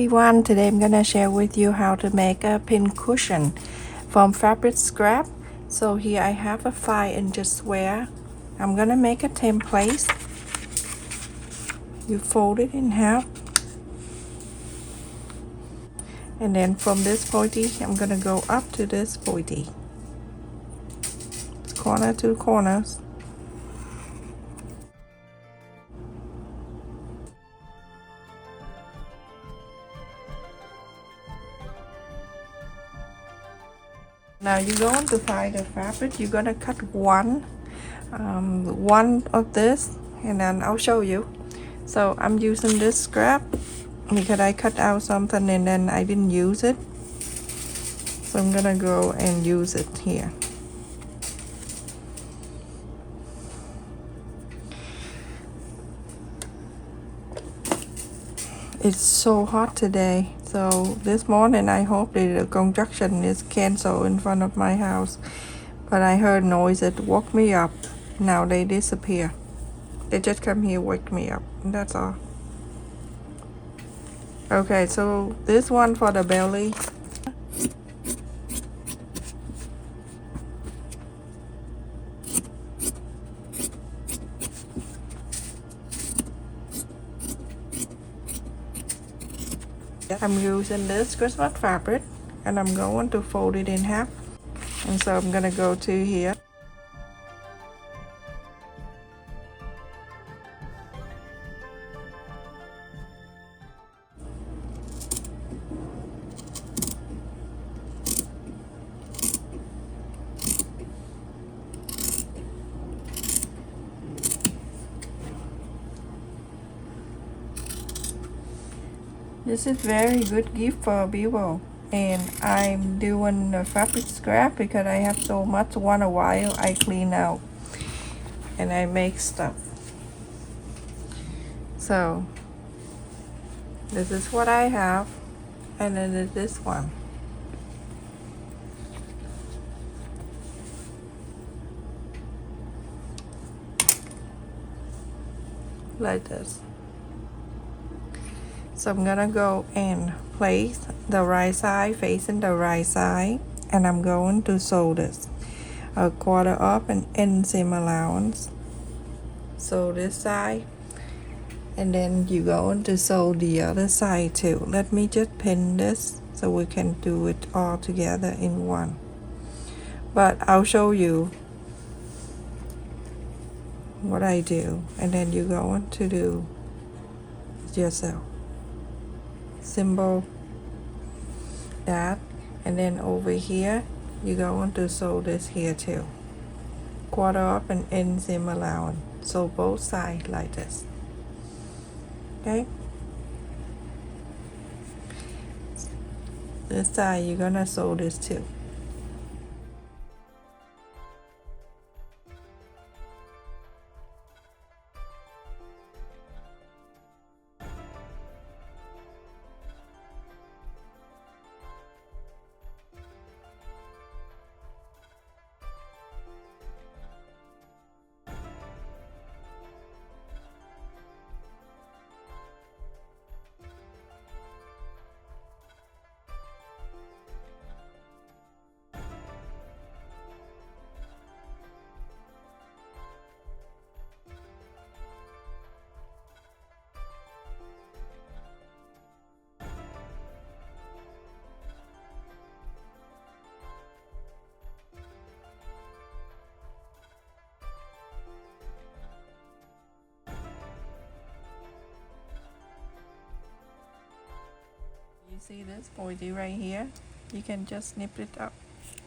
everyone, today I'm gonna share with you how to make a pincushion from fabric scrap. So here I have a 5-inch square. I'm gonna make a template. You fold it in half, and then from this pointy I'm gonna go up to this pointy, corner to corners. Now you're going to find the fabric. You're gonna cut one of this, and then I'll show you. So I'm using this scrap because I cut out something and then I didn't use it, so I'm gonna go and use it here. It's so hot today, so this morning I hope that the construction is canceled in front of my house, but I heard noise that woke me up. Now they disappear. They just come here, wake me up, and that's all. Okay, so this one for the belly. I'm using this Christmas fabric, and I'm going to fold it in half, and so I'm gonna go to here. This is very good gift for people, and I'm doing a fabric scrap because I have so much. Once a while I clean out and I make stuff. So this is what I have, and then there's this one. Like this. So I'm gonna go and place the right side facing the right side, and I'm going to sew this a quarter up and inseam allowance. Sew this side, and then you're going to sew the other side too. Let me just pin this so we can do it all together in one, but I'll show you what I do, and then you're going to do yourself. Symbol that, and then over here you're going to sew this here too, quarter up and inseam allowance. So both sides like this. Okay, this side you're gonna sew this too. You see this pointy right here? You can just snip it up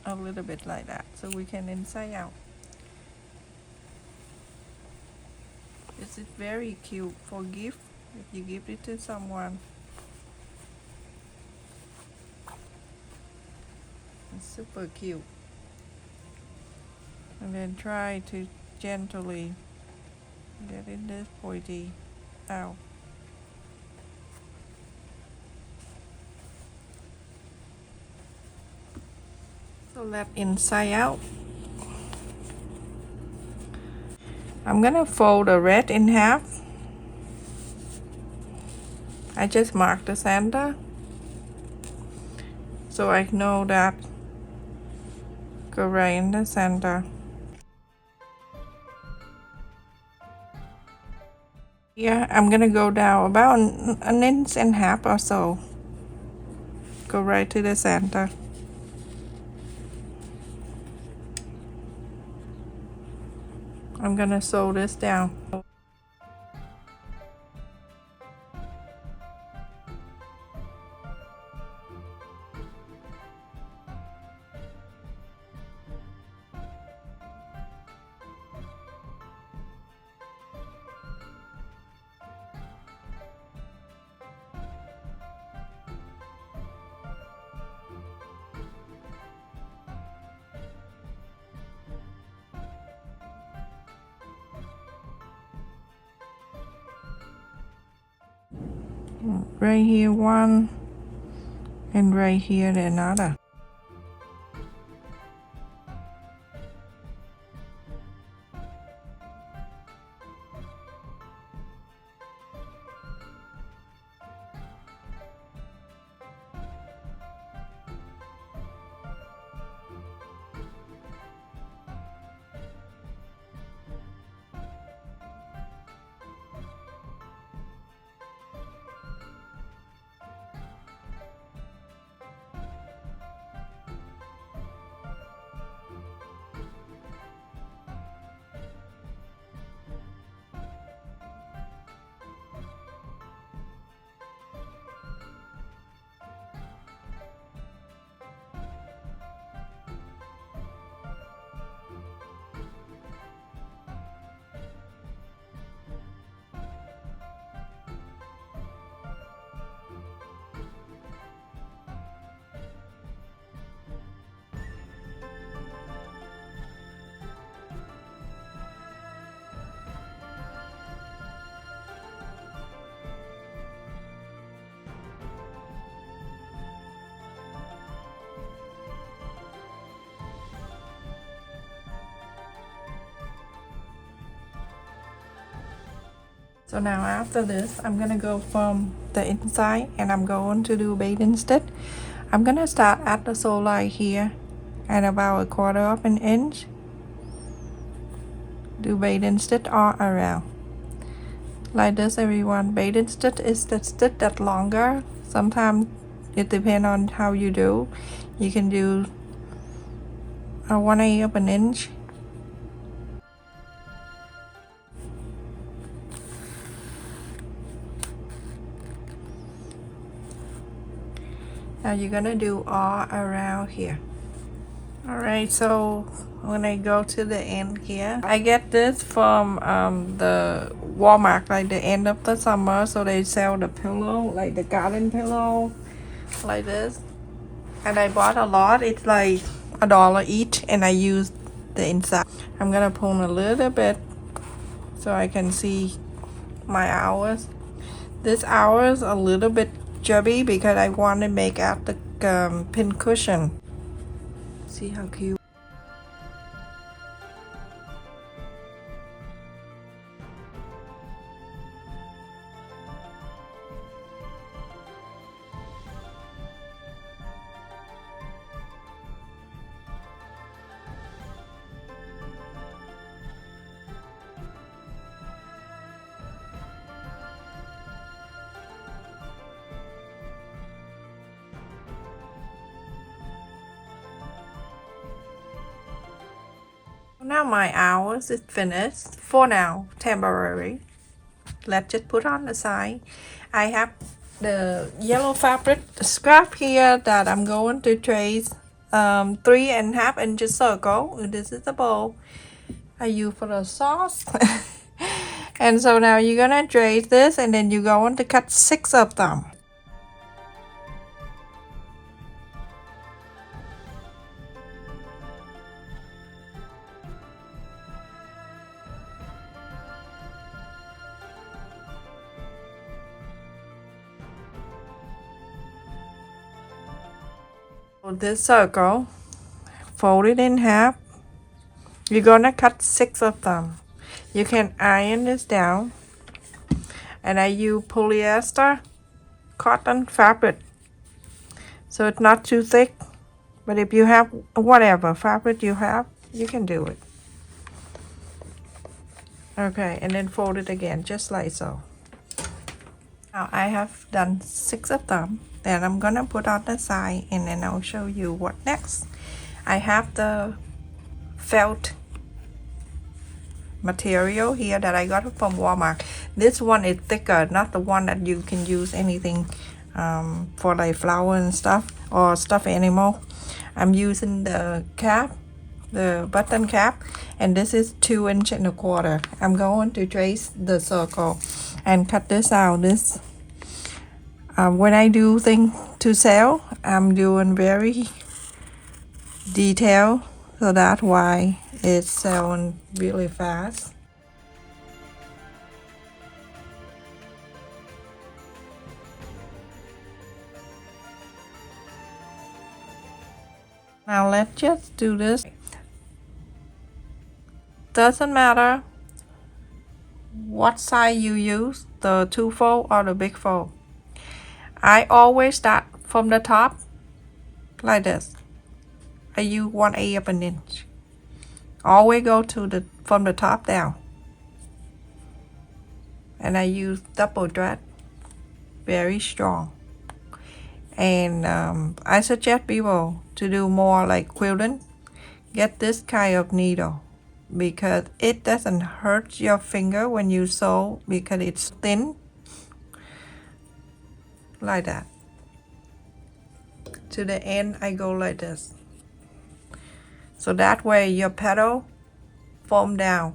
a little bit like that, so we can inside out. This is very cute for gift if you give it to someone. It's super cute. And then try to gently get in this pointy out. So left inside out. I'm gonna fold the red in half. I just mark the center so I know that go right in the center. Yeah, I'm gonna go down about an inch and a half or so. Go right to the center. I'm gonna sew this down. Right here one, and right here another. So now after this, I'm gonna go from the inside and I'm going to do bathing stitch. I'm gonna start at the sole line here and about a quarter of an inch. Do bathing stitch all around. Like this everyone. Bathing stitch is the stitch that's longer. Sometimes it depends on how you do. You can do a 1/8 of an inch. Now you're gonna do all around here. Alright, so when I go to the end here, I get this from the Walmart, like the end of the summer, so they sell the pillow, like the garden pillow, like this. And I bought a lot, it's like $1 each, and I use the inside. I'm gonna pull a little bit so I can see my hours. This hour is a little bit chubby because I want to make out the pincushion. See how cute. Now my hours is finished for now, temporary. Let's just put on the side. I have the yellow fabric scrap here that I'm going to trace 3.5 inches circle. This is the bowl I use for the sauce. And so now you're gonna trace this and then you're going to cut 6 of them. This circle, fold it in half. You're gonna cut 6 of them. You can iron this down, and I use polyester cotton fabric, so it's not too thick. But if you have whatever fabric you have, you can do it. Okay, and then fold it again, just like so. Now I have done 6 of them. Then I'm gonna put on the side, and then I'll show you what next. I have the felt material here that I got from Walmart. This one is thicker, not the one that you can use anything for like flower and stuff or stuffed animal. I'm using the cap, the button cap, and this is 2.25 inches. I'm going to trace the circle and cut this out. This when I do things to sell, I'm doing very detailed, so that's why it's selling really fast. Now let's just do this. Doesn't matter what size you use, the 2-fold or the big fold. I always start from the top like this. I use 1/8 of an inch. Always go to the from the top down. And I use double thread, very strong. And I suggest people to do more like quilting. Get this kind of needle because it doesn't hurt your finger when you sew because it's thin like that. To the end I go like this, so that way your petal form down.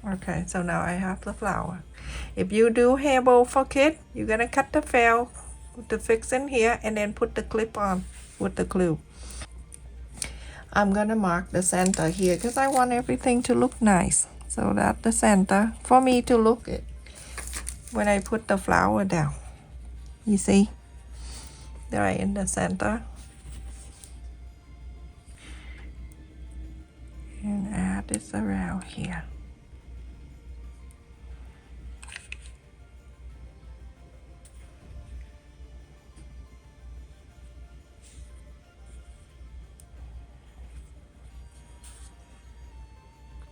Okay, so now I have the flower. If you do hair bow for kids, you're gonna cut the fell with the fixing here and then put the clip on with the glue. I'm gonna mark the center here because I want everything to look nice. So that's the center for me to look it when I put the flower down. You see? They're right in the center. And add this around here.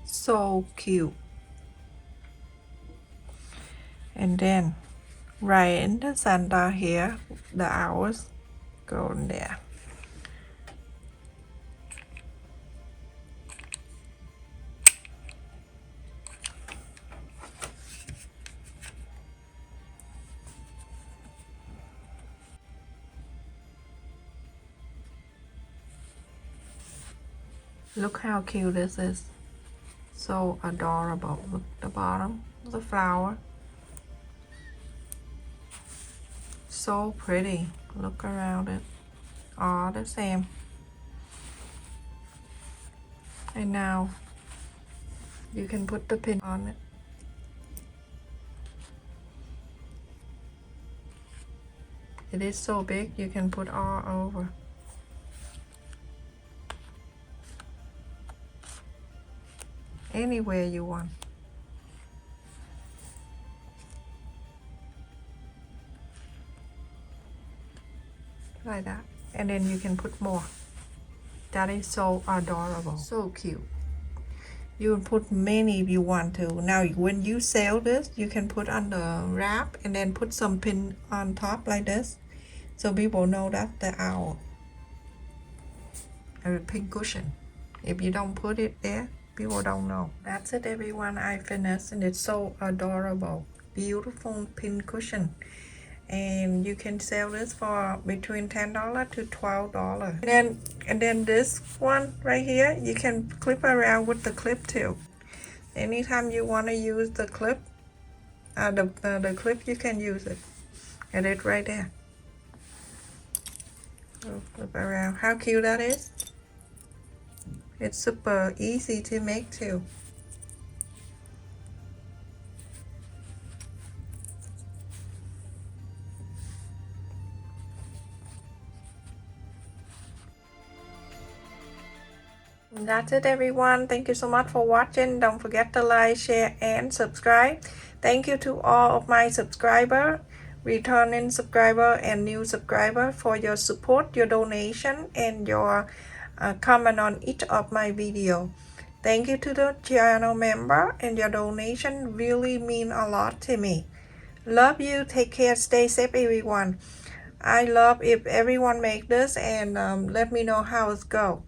So cute. And then right in the center here, the hours go in there. Look how cute this is. So adorable. Look at the bottom of the flower. So pretty. Look around it. All the same. And now you can put the pin on it. It is so big you can put all over. Anywhere you want. Like that. And then you can put more. That is so adorable. So cute. You can put many if you want to. Now when you sell this, you can put on the wrap and then put some pin on top like this, so people know that's the owl. A pincushion. If you don't put it there, people don't know. That's it, everyone. I finished, and it's so adorable. Beautiful pincushion. And you can sell this for between $10 to $12. And then this one right here, you can clip around with the clip too. Anytime you want to use the clip, the clip, you can use it. And it's right there. So flip around. How cute that is. It's super easy to make too. And that's it, everyone. Thank you so much for watching. Don't forget to like, share, and subscribe. Thank you to all of my subscribers, returning subscriber and new subscriber, for your support, your donation, and your comment on each of my video. Thank you to the channel member, and your donation really mean a lot to me. Love you. Take care. Stay safe, everyone. I love if everyone make this and let me know how it go.